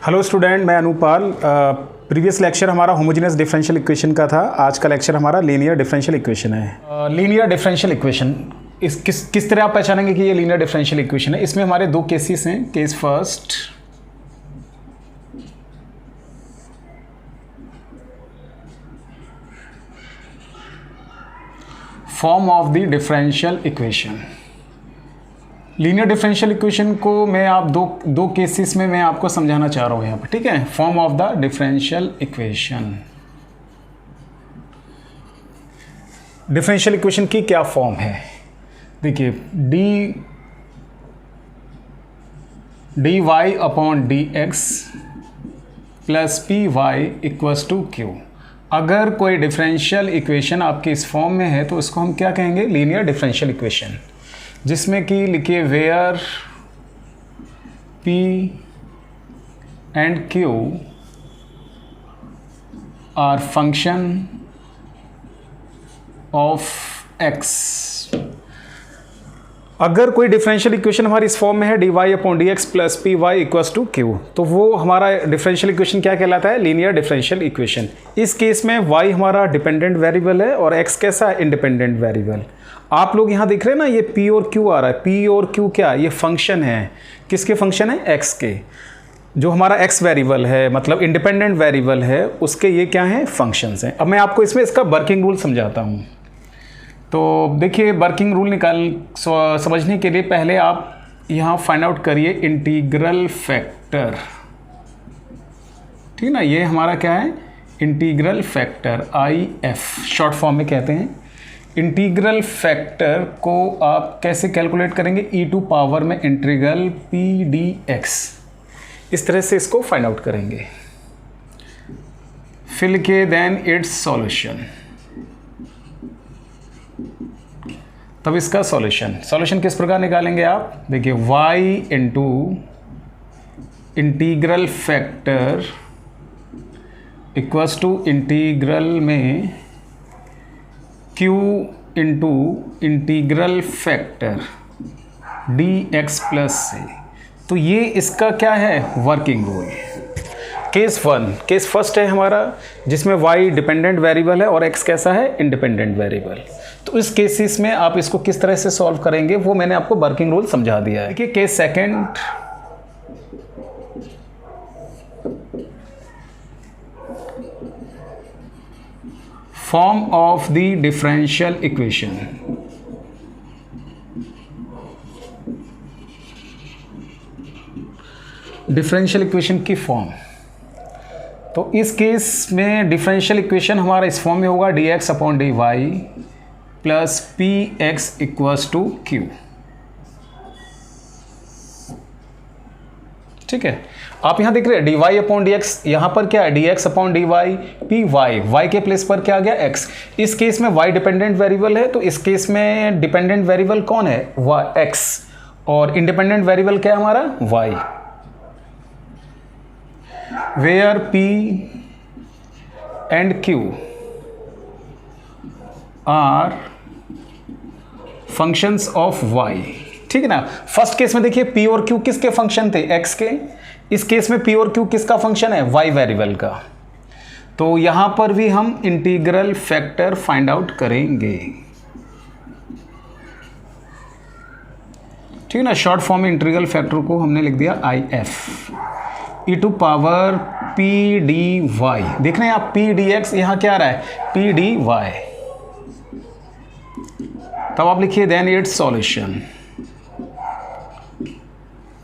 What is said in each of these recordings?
Hello student, मैं Anupal. Previous lecture हमारा homogeneous differential equation का था। आज का लेक्चर हमारा लीनियर डिफरेंशियल इक्वेशन है। लीनियर डिफरेंशियल इक्वेशन किस तरह आप पहचानेंगे कि ये लीनियर डिफरेंशियल इक्वेशन है। इसमें हमारे दो केसेस हैं। Case first, form of the differential equation. Linear differential equation को मैं आप दो केसेस में मैं आपको समझाना चाह रहा हूँ यहाँ पर, ठीक है। Form of the differential equation. Differential equation की क्या फॉर्म है, देखिए dy upon dx plus P Y equals to Q. अगर कोई डिफरेंशियल इक्वेशन आपके इस फॉर्म में है तो इसको हम क्या कहेंगे, लीनियर डिफरेंशियल इक्वेशन, जिसमें कि लिखिए where P and Q are function of X। अगर कोई डिफरेंशियल इक्वेशन हमारी इस फॉर्म में है dy upon dx plus P Y equals to Q, तो वो हमारा डिफरेंशियल इक्वेशन क्या कहलाता है, लीनियर डिफरेंशियल इक्वेशन। इस केस में y हमारा डिपेंडेंट वेरिएबल है और x कैसा है, इंडिपेंडेंट वेरिएबल। आप लोग यहाँ देख रहे हैं ना, ये p और q आ रहा है। p और q क्या, ये फंक्शन है। किसके फंक्शन है, x के। जो हमारा x वेरिएबल है, मतलब इंडिपेंडेंट वेरिएबल है, उसके ये क्या हैं, फंक्शंस हैं। अब मैं आपको इसमें इसका वर्किंग रूल समझाता हूँ। तो देखिए, वर्किंग रूल समझने के लिए पहले आप यहाँ फाइंड आउट करिए इंटीग्रल फैक्टर, ठीक ना। ये हमारा क्या है, integral factor, IF short form में कहते हैं। इंटीग्रल फैक्टर को आप कैसे कैलकुलेट करेंगे, e टू पावर में इंटीग्रल p dx, इस तरह से इसको फाइंड आउट करेंगे। फिर के देन इट्स सॉल्यूशन, तब इसका सॉल्यूशन किस प्रकार निकालेंगे आप, देखिए y into integral factor equals to integral में q into integral factor dx plus से। तो ये इसका क्या है, वर्किंग रूल। केस फर्स्ट है हमारा, जिसमें y डिपेंडेंट वेरिएबल है और x कैसा है, इंडिपेंडेंट वेरिएबल। तो इस केसेस में आप इसको किस तरह से सॉल्व करेंगे वो मैंने आपको वर्किंग रूल समझा दिया है। देखिए case second, form of the differential equation. Differential equation की फॉर्म, तो इस केस में डिफरेंशियल इक्वेशन हमारा इस फॉर्म में होगा dx upon dy plus P x equals to Q, ठीक है। आप यहां देख रहे हैं dy अपॉन dx, यहां पर क्या है, dx upon dy, P y के प्लेस पर क्या आ गया, x। इस केस में y डिपेंडेंट वेरिएबल है, तो इस केस में डिपेंडेंट वेरिएबल कौन है, x, और इंडिपेंडेंट वेरिएबल क्या है हमारा, y। Where p and q are functions of y, ठीक है ना। फर्स्ट केस में देखिए p और q किसके फंक्शन थे, x के। इस केस में p और q किसका फंक्शन है, y वेरिएबल का। तो यहां पर भी हम इंटीग्रल फैक्टर फाइंड आउट करेंगे, ठीक है ना। शॉर्ट फॉर्म में इंटीग्रल फैक्टर को हमने लिख दिया IF, e to power p dy। देख रहे हैं आप, p dx यहां क्या आ रहा है, p dy। तब आप लिखिए देन इट्स सॉल्यूशन।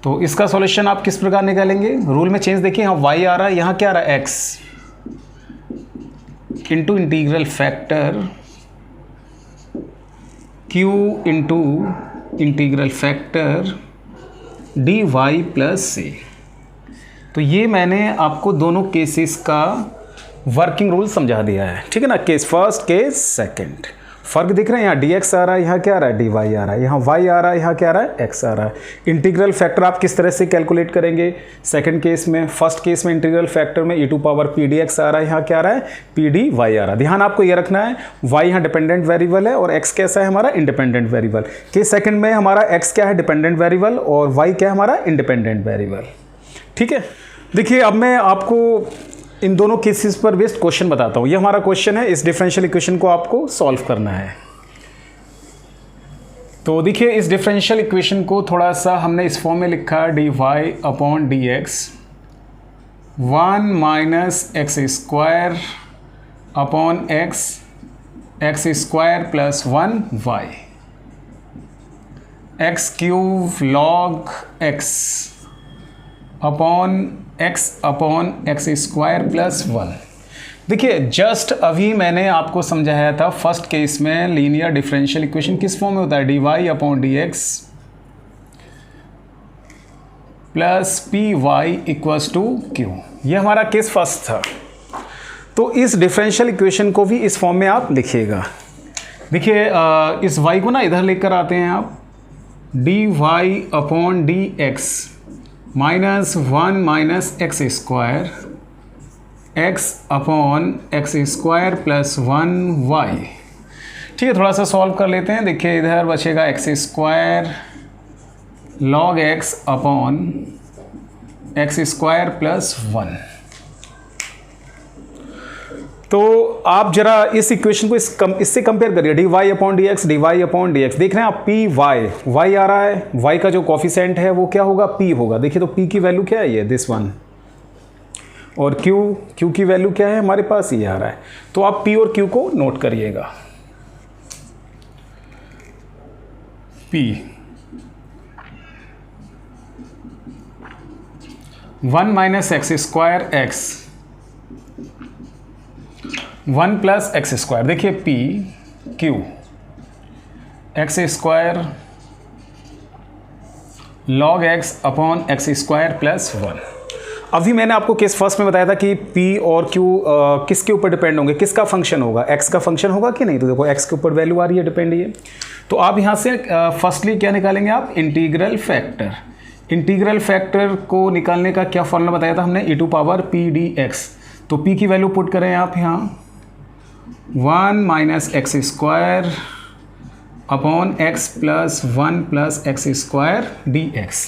तो इसका सॉल्यूशन आप किस प्रकार निकालेंगे, रूल में चेंज देखिए, यहाँ y आ रहा है, यहाँ क्या आ रहा है, x into integral factor q into integral factor dy plus c। तो ये मैंने आपको दोनों केसेस का वर्किंग रूल समझा दिया है, ठीक है ना। Case first, case second. फर्क दिख रहे हैं, यहाँ dx आ रहा है, यहाँ क्या आ रहा है, dy आ रहा है, यहाँ y आ रहा है, यहाँ क्या आ रहा है, x आ रहा है। इंटीग्रल फैक्टर आप किस तरह से कैलकुलेट करेंगे सेकंड केस में। फर्स्ट केस में इंटीग्रल फैक्टर में e to power p dx आ रहा है, यहाँ क्या आ रहा है, p dy आ रहा है। ध्यान आपको ये रखना है, y यहाँ डिपेंडेंट वेरिएबल है और x कैसा है हमारा, इंडिपेंडेंट वेरिएबल। केस सेकंड में हमारा x क्या है, डिपेंडेंट वेरिएबल, और y क्या है हमारा, इंडिपेंडेंट वेरिएबल, ठीक है। देखिए अब मैं आपको इन दोनों केसेस पर बेस्ड क्वेश्चन बताता हूँ। ये हमारा क्वेश्चन है, इस डिफरेंशियल इक्वेशन को आपको सॉल्व करना है। तो देखिए इस डिफरेंशियल इक्वेशन को थोड़ा सा हमने इस फॉर्म में लिखा, dy upon dx 1 minus X square upon X square plus 1y X cube log x upon X square plus 1। देखिए जस्ट अभी मैंने आपको समझाया था फर्स्ट केस में लीनियर डिफरेंशियल इक्वेशन किस फॉर्म में होता है, dy upon dx plus P Y equals to Q. ये हमारा केस फर्स्ट था। तो इस डिफरेंशियल इक्वेशन को भी इस फॉर्म में आप लिखिएगा। देखिए इस y को ना इधर लेकर आते हैं आप, dy upon dx minus 1 minus X square x upon X square plus 1y। ठीक है, थोड़ा सा सॉल्व कर लेते हैं। देखिए इधर बचेगा x square log x upon X square plus 1। तो आप जरा इस इक्वेशन को इससे कंपेयर करिए, dy अपॉन डी एक्स देख रहे हैं आप, पी वाई आ रहा है, y का जो कॉफिशेंट है वो क्या होगा, p होगा। देखिए तो p की वैल्यू क्या है, ये दिस वन, और q की वैल्यू क्या है हमारे पास, ये आ रहा है। तो आप p और q को नोट करिएगा। p 1 minus X square x 1 plus x square. देखिए p q x square log x upon X square plus 1। अभी मैंने आपको केस फर्स्ट में बताया था कि p और q किसके ऊपर डिपेंड होंगे, किसका फंक्शन होगा, x का फंक्शन होगा कि नहीं। तो देखो x के ऊपर वैल्यू आ रही है डिपेंड ये। तो आप यहाँ से फर्स्टली क्या निकालेंगे आप, इंटीग्रल फैक्टर। इंटीग्रल फैक्टर को निकालने का क्या फॉर्मूला बताया था हमने, e to power p dx। तो p की वैल्यू पुट करें आप यहाँ 1 minus X square upon X plus 1 plus x square dx।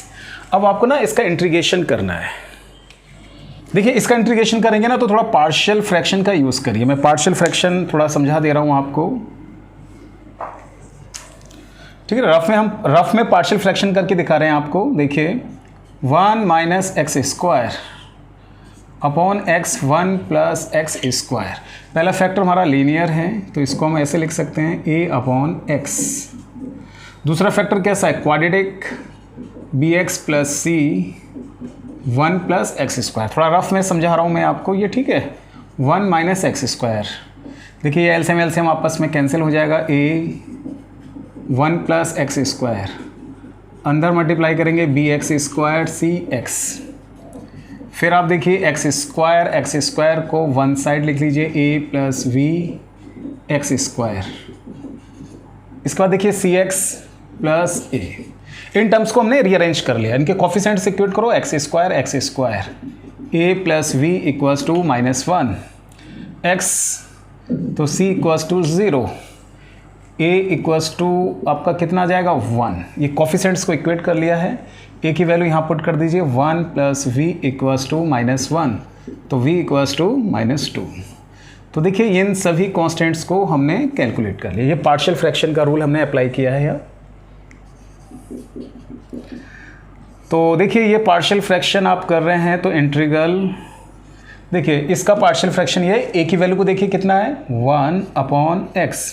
अब आपको ना इसका इंटीग्रेशन करना है। देखिए इसका इंटीग्रेशन करेंगे ना तो थोड़ा पार्शियल फ्रैक्शन का यूज़ करिए। मैं पार्शियल फ्रैक्शन थोड़ा समझा दे रहा हूँ आपको, ठीक है। रफ में पार्शियल फ्रैक्शन करके दिखा रहे हैं आपको। देखिए 1 minus X square upon x 1 plus x square. पहला फैक्टर हमारा लीनियर है तो इसको हम ऐसे लिख सकते हैं a अपॉन एक्स। दूसरा फैक्टर कैसा है, quadratic bx plus c 1 plus x square. थोड़ा रफ में समझा रहा हूँ मैं आपको ये, ठीक है। 1 माइनस एक्स स्क्वायर, देखिए ये एलसीएम आपस में कैंसिल हो जाएगा, a 1 प्लस एक्स स्क्वायर, अंदर मल्टीप्लाई करेंगे bx स्क्वायर cx। फिर आप देखिए एक्स स्क्वायर को वन साइड लिख लीजिए, a plus b x square. इसके बाद देखिए सी एक्स प्लस ए। इन टर्म्स को हमने रीअरेंज कर लिया, इनके कोफिशिएंट से इक्वेट करो, X square a plus V equals to -1 x, तो c equals to 0, a equals to आपका कितना आ जाएगा 1। ये कोफिशिएंट्स को इक्वेट कर लिया है। a की वैल्यू यहाँ पुट कर दीजिए 1 प्लस वी इक्वल्स टू -1, तो v इक्वल्स टू -2। तो देखिए इन सभी कांस्टेंट्स को हमने कैलकुलेट कर लिया। ये पार्शियल फ्रैक्शन का रूल हमने अप्लाई किया है यहाँ। तो देखिए ये पार्शियल फ्रैक्शन आप कर रहे हैं तो इंटीग्रल, देखिए इसका पार्शियल फ्रैक्शन ये है। a की वैल्यू को देखिए कितना है 1 अपॉन x,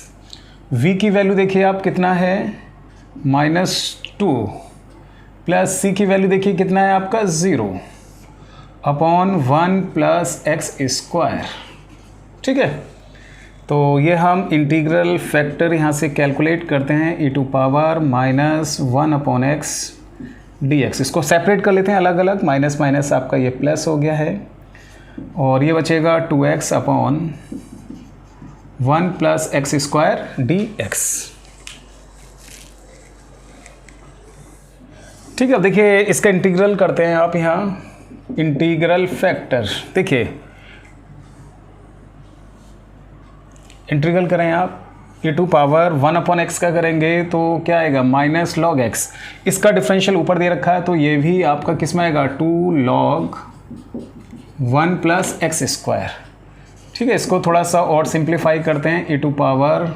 v की वैल्यू देखिए आप कितना है -2, प्लस c की वैल्यू देखिए कितना है आपका 0 अपॉन 1 प्लस एक्स स्क्वायर, ठीक है। तो ये हम इंटीग्रल फैक्टर यहाँ से कैलकुलेट करते हैं, e to power -1 upon X dx। इसको सेपरेट कर लेते हैं अलग अलग, माइनस माइनस आपका ये प्लस हो गया है, और ये बचेगा 2x upon 1 plus x square dx, ठीक है। अब देखिए इसका इंटीग्रल करते हैं आप यहाँ, इंटीग्रल फैक्टर। देखिए इंटीग्रल करें आप, e to power 1 upon X का करेंगे तो क्या आएगा माइनस लॉग एक्स। इसका डिफरेंशियल ऊपर दे रखा है तो ये भी आपका किस में आएगा 2 लॉग 1 प्लस एक्स स्क्वायर। ठीक है, इसको थोड़ा सा और सिंप्लीफाई करते हैं, e to power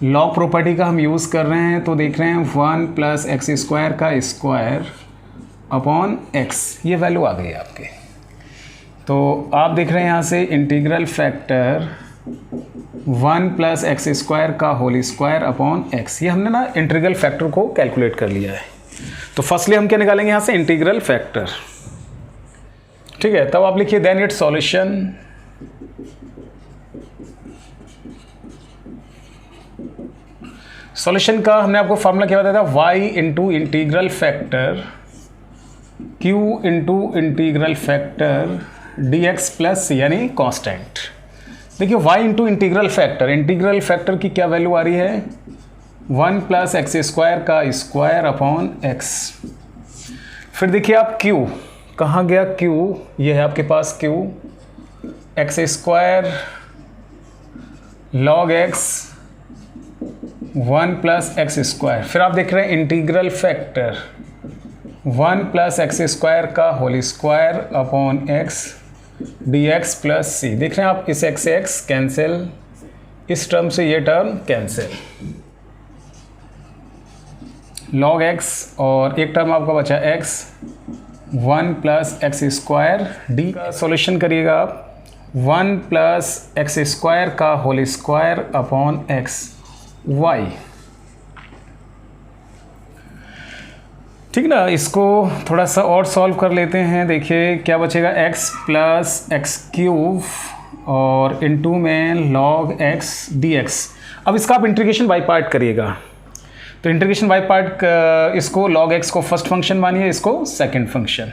log property का हम यूज़ कर रहे हैं, तो देख रहे हैं 1 प्लस एक्स स्क्वायर का स्क्वायर अपॉन एक्स, ये वैल्यू आ गई आपके। तो आप देख रहे हैं यहाँ से integral factor 1 plus x square का होल स्क्वायर अपॉन एक्स, ये हमने ना इंटीग्रल फैक्टर को कैलकुलेट कर लिया है। तो फर्स्टली हम क्या निकालेंगे यहाँ से, इंटीग्रल फैक्टर। ठीक है, तब आप लिखिए देन इट्स सॉल्यूशन। सॉल्यूशन का हमने आपको फॉर्मूला क्या बताया था, y into integral factor q into integral factor dx plus c, यानी कांस्टेंट। देखिए y इंटू इंटीग्रल फैक्टर की क्या वैल्यू आ रही है, 1 प्लस एक्स स्क्वायर का स्क्वायर अपॉन x। फिर देखिए आप q कहाँ गया, q ये है आपके पास q, x square log x 1 plus x square. फिर आप देख रहे हैं integral factor 1 plus x square का whole square upon x dx plus c। देख रहे हैं आप, इस x से x कैंसिल, इस टर्म से ये टर्म कैंसिल, log x और एक टर्म आपका बचा x 1 plus x square d का सॉल्यूशन करिएगा आप, 1 प्लस एक्स स्क्वायर का whole square upon x y। ठीक ना, इसको थोड़ा सा और सॉल्व कर लेते हैं। देखिए क्या बचेगा, x प्लस एक्स क्यूब और इनटू में log x dx। अब इसका आप इंटीग्रेशन बाई पार्ट करिएगा, तो इंटीग्रेशन बाई पार्ट, इसको log x को फर्स्ट फंक्शन मानिए, इसको second function.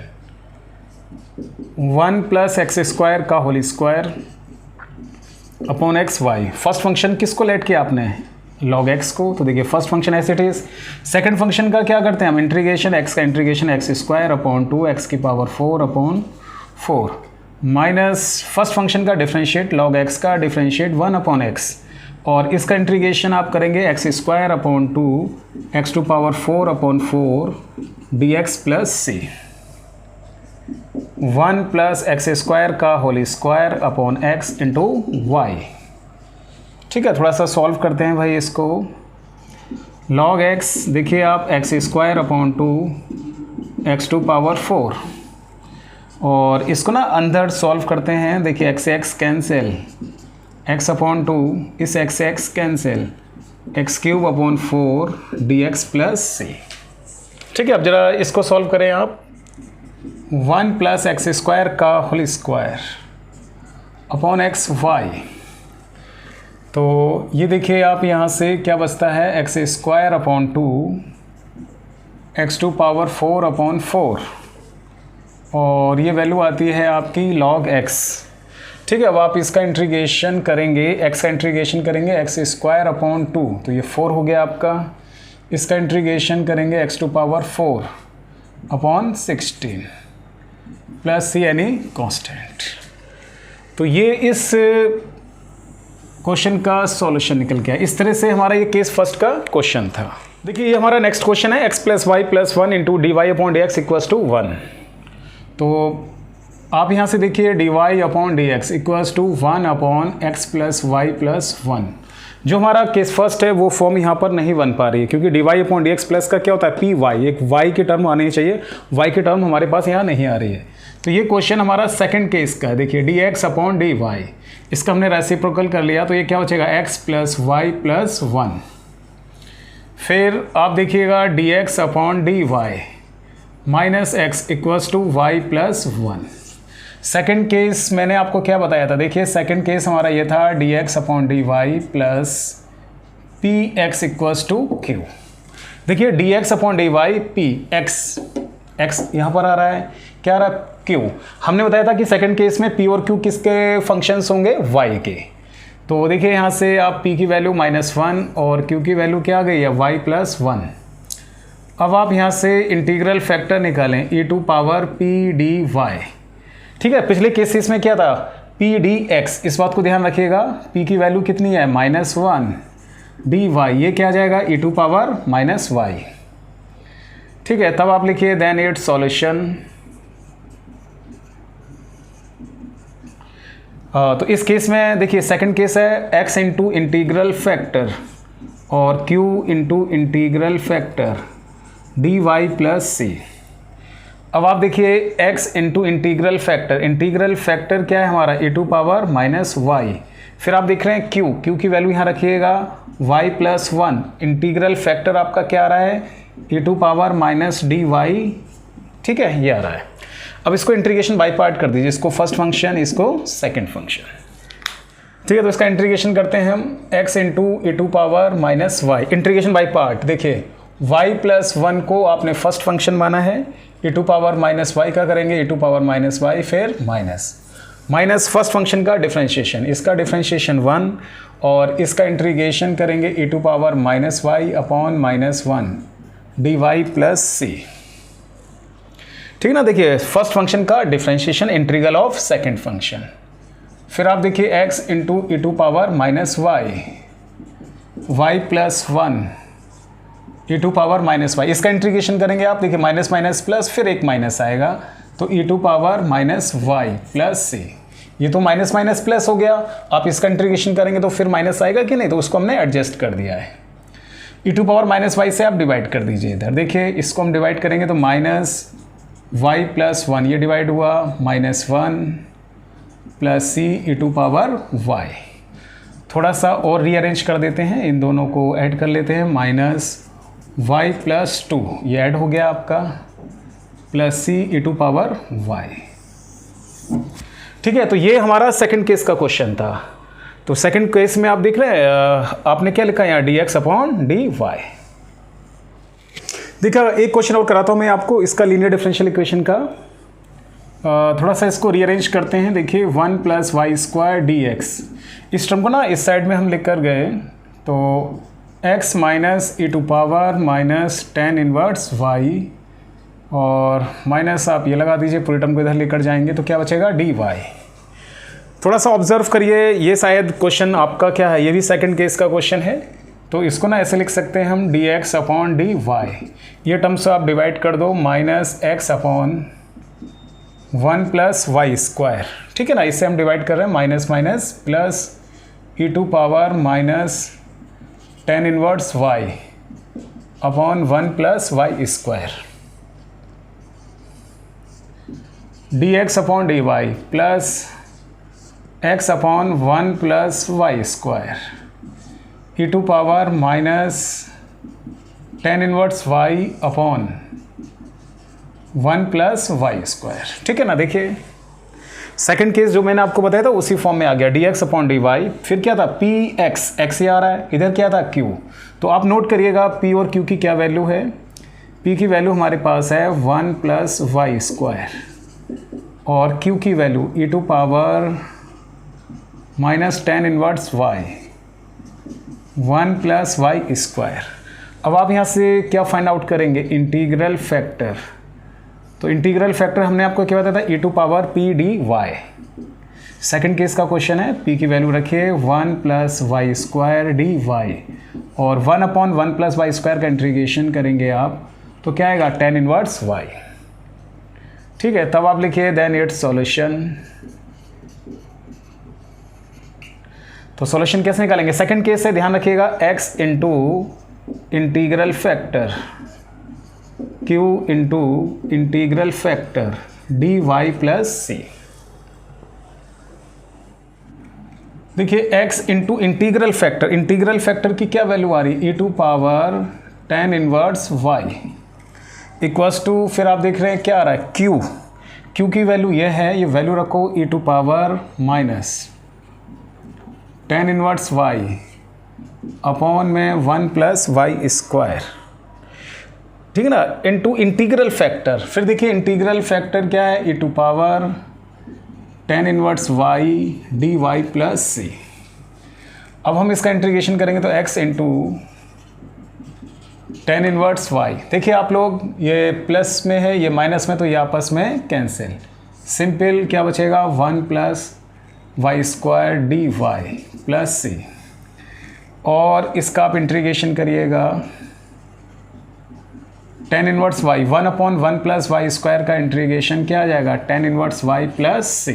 1 plus x square का whole square upon x y. First function किसको लेट किया आपने, log x को, तो देखिए first function as it is. Second function का क्या करते हैं हम, इंटीग्रेशन x का integration x square upon 2x की power 4 upon 4 minus first function का डिफरेंशिएट log x का डिफरेंशिएट 1 अपॉन x, और इसका इंटीग्रेशन आप करेंगे x square upon 2 x to power 4 upon 4 dx plus c। 1 plus x square का whole square upon x into y. ठीक है, थोड़ा सा सॉल्व करते हैं भाई इसको। log x देखिए आप, X square upon 2 x to power 4, और इसको ना अंदर सॉल्व करते हैं। देखिए एक्स एक्स कैंसिल, x अपॉन 2, इस x x cancel, X cube upon 4 dx plus c। ठीक है, अब जरा इसको सॉल्व करें आप। 1 प्लस एक्स स्क्वायर का whole square upon x Y, तो ये देखिए आप यहाँ से क्या बचता है, X square upon 2 x to power 4 upon 4, और ये वैल्यू आती है आपकी log x। ठीक है, अब आप इसका इंटीग्रेशन करेंगे, x का इंटीग्रेशन करेंगे एक्स स्क्वायर अपॉन 2, तो ये 4 हो गया आपका। इसका इंटीग्रेशन करेंगे X to power 4 upon 16 plus c, यानी कांस्टेंट। तो ये इस क्वेश्चन का सॉल्यूशन निकल गया। इस तरह से हमारा ये केस फर्स्ट का क्वेश्चन था। देखिए ये हमारा नेक्स्ट क्वेश्चन है, x plus Y plus 1 into D Y upon D X equals to 1। तो आप यहाँ से देखिए D Y upon D X equals to 1 upon X plus Y plus 1। जो हमारा केस फर्स्ट है वो फॉर्म यहाँ पर नहीं बन पा रही है, क्योंकि D Y upon D X plus का क्या होता है, पी वाई, एक वाई की टर्म आनी चाहिए, वाई की टर्म हमारे पास यहाँ नहीं आ रही है। तो ये क्वेश्चन हमारा सेकंड केस का है। देखिए D x upon D Y, इसका हमने रेसिप्रोकल कर लिया, तो ये क्या बचेगा, एक्स प्लस वाई प्लस 1। फिर आप देखिएगा D x upon D Y minus X equals to Y plus 1। Second case मैंने आपको क्या बताया था, देखिए सेकेंड केस हमारा ये था d x upon D Y plus P x equals to q. देखिए D x upon D y p x, x यहाँ पर आ रहा है, क्या आ रहा है, क्यू। हमने बताया था कि सेकंड केस में पी और क्यू किसके फंक्शंस होंगे, वाई के। तो देखिए यहाँ से आप पी की वैल्यू -1 और क्यू की वैल्यू क्या आ गई है, वाई प्लस 1। अब आप यहाँ से इंटीग्रल फैक्टर निकालें, e to power P D Y. ठीक है, पिछले केसेस में क्या था, पी डी एक्स, इस बात को ध्यान रखिएगा, p की वैल्यू कितनी है -1, डी वाई ये क्या आ जाएगा, e टू पावर -y। ठीक है, तब आप लिखिए देन इट्स सॉल्यूशन। तो इस केस में देखिए सेकंड केस है x इंटू इंटीग्रल फैक्टर और q into integral factor dy plus c. अब आप देखिए x इंटू इंटीग्रल फैक्टर क्या है हमारा e to power minus Y. फिर आप देख रहे हैं q की वैल्यू यहाँ रखिएगा y प्लस 1, इंटीग्रल फैक्टर आपका क्या आ रहा है e to power minus D Y, ठीक है, ये आ रहा है। अब इसको इंटीग्रेशन बाय पार्ट कर दीजिए, इसको फर्स्ट फंक्शन, इसको सेकंड फंक्शन, ठीक है। तो इसका इंटीग्रेशन करते हैं हम x into e to power minus Y, integration by part. देखिए y प्लस 1 को आपने फर्स्ट फंक्शन माना है, e to power minus Y का करेंगे e to power minus Y, फिर माइनस फर्स्ट फंक्शन का डिफरेंशिएशन, इसका डिफरेंशिएशन 1 और इसका इंटीग्रेशन करेंगे e to power minus Y upon minus 1 D Y plus सी, ठीक है ना। देखिए फर्स्ट फंक्शन का differentiation, integral of second function. फिर आप देखिए x into E to power minus Y plus 1 E to power minus Y, इसका इंटीग्रेशन करेंगे आप, देखिए माइनस माइनस प्लस, फिर एक माइनस आएगा तो e to power minus Y plus c. ये तो माइनस माइनस प्लस हो गया, आप इसका इंटीग्रेशन करेंगे तो फिर माइनस आएगा कि नहीं, तो उसको हमने एडजस्ट कर दिया है। ई टू पावर माइनस वाई से आप डिवाइड कर दीजिए इधर, देखिए इसको हम डिवाइड करेंगे तो माइनस वाई प्लस 1, ये डिवाइड हुआ minus 1 plus C E to power Y. थोड़ा सा और रीअरेंज कर देते हैं, इन दोनों को ऐड कर लेते हैं, माइनस वाई प्लस 2, ये ऐड हो गया आपका, plus C E to power Y, ठीक है। तो ये हमारा सेकंड केस का क्वेश्चन था। तो सेकंड केस में आप देख रहे हैं आपने क्या लिखा है यहाँ, D x upon D Y. देखा एक क्वेश्चन और कराता हूँ मैं आपको, इसका लीनियर डिफरेंशियल इक्वेशन का। थोड़ा सा इसको रीअरेंज करते हैं। देखिए 1 plus Y square D X, इस टर्म को ना इस साइड में हम लिख कर गए तो x minus E to power minus ten inverse Y और माइनस आप ये लगा दीजिए, पूरी टर्म को इधर लेकर जाएंगे तो क्या बचेगा डी वाई। थोड़ा सा ऑब्जर्व करिए, ये शायद क्वेश्चन आपका क्या है, ये भी सेकंड केस का क्वेश्चन है। तो इसको ना ऐसे लिख सकते हैं हम D x upon D Y, ये टर्म से आप डिवाइड कर दो minus X upon 1 plus Y square, ठीक है ना। इससे हम डिवाइड कर रहे हैं minus minus plus E to power minus ten inverse Y upon 1 plus Y square, D x upon D Y plus X upon 1 plus Y square E to power minus ten inverse Y upon 1 plus Y square, ठीक है ना। देखिए second case जो मैंने आपको बताया था उसी फॉर्म में आ गया, D x upon D Y, फिर क्या था पी एक्स, एक्स ही आ रहा है, इधर क्या था क्यू। तो आप नोट करिएगा पी और क्यू की क्या वैल्यू है। पी की वैल्यू हमारे पास है 1 प्लस वाई स्क्वायर और क्यू की value e to power minus ten inverse y 1 plus Y square. अब आप यहाँ से क्या फाइंड आउट करेंगे, इंटीग्रल फैक्टर। तो इंटीग्रल फैक्टर हमने आपको क्या बताया था, e to power P D y. Second case का क्वेश्चन है, पी की वैल्यू रखिए 1 plus Y square d y और 1 अपॉन 1 प्लस वाई स्क्वायर का इंटीग्रेशन करेंगे आप तो क्या आएगा टेन इनवर्स वाई, ठीक है। तब आप लिखिए देन इट्स सॉल्यूशन। तो सॉल्यूशन कैसे निकालेंगे, सेकंड केस से ध्यान रखिएगा x into integral factor q into integral factor d Y plus c. देखिए x इंटू इंटीग्रल फैक्टर की क्या वैल्यू आ रही है, e to power ten inverse y equals to, फिर आप देख रहे हैं क्या आ रहा है q की वैल्यू ये है, ये वैल्यू रखो e to power minus ten inverse y upon में 1 प्लस वाई स्क्वायर, ठीक है ना, इनटू इंटीग्रल फैक्टर। फिर देखिए इंटीग्रल फैक्टर क्या है, e to power ten inverse y d Y plus c. अब हम इसका इंटीग्रेशन करेंगे तो x into tan inverse y। देखिए आप लोग ये प्लस में है ये माइनस में, तो ये आपस में कैंसिल, सिंपल क्या बचेगा 1 plus Y square d Y plus c. और इसका आप इंटीग्रेशन करिएगा tan inverse y, 1 upon 1 plus Y square का इंटीग्रेशन क्या आ जाएगा टेन इनवर्स वाई प्लस सी।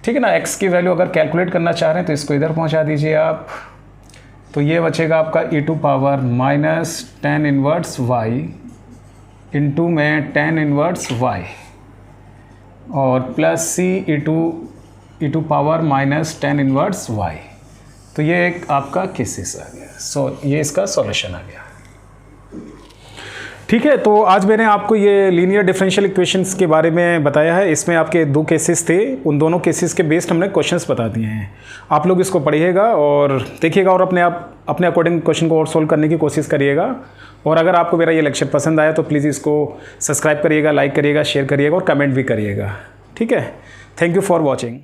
ठीक है ना। x की वैल्यू अगर कैलकुलेट करना चाह रहे हैं तो इसको इधर पहुंचा दीजिए आप, तो ये बचेगा आपका e to power minus tan inverse y into में tan इनवर्स y और plus c e to power minus tan inverse y। तो ये एक आपका केसेस आ गया। ये इसका सॉल्यूशन आ गया। ठीक है, तो आज मैंने आपको ये लीनियर डिफरेंशियल इक्वेशंस के बारे में बताया है। इसमें आपके 2 केसेस थे, उन दोनों केसेस के बेस्ड हमने क्वेश्चंस बता दिए हैं। आप लोग इसको पढ़िएगा और देखिएगा और अपने अकॉर्डिंग क्वेश्चन को और सोल्व करने की कोशिश करिएगा। और अगर आपको मेरा ये लेक्चर पसंद आया तो प्लीज़ इसको सब्सक्राइब करिएगा, लाइक करिएगा, शेयर करिएगा और कमेंट भी करिएगा। ठीक है, थैंक यू फॉर वॉचिंग।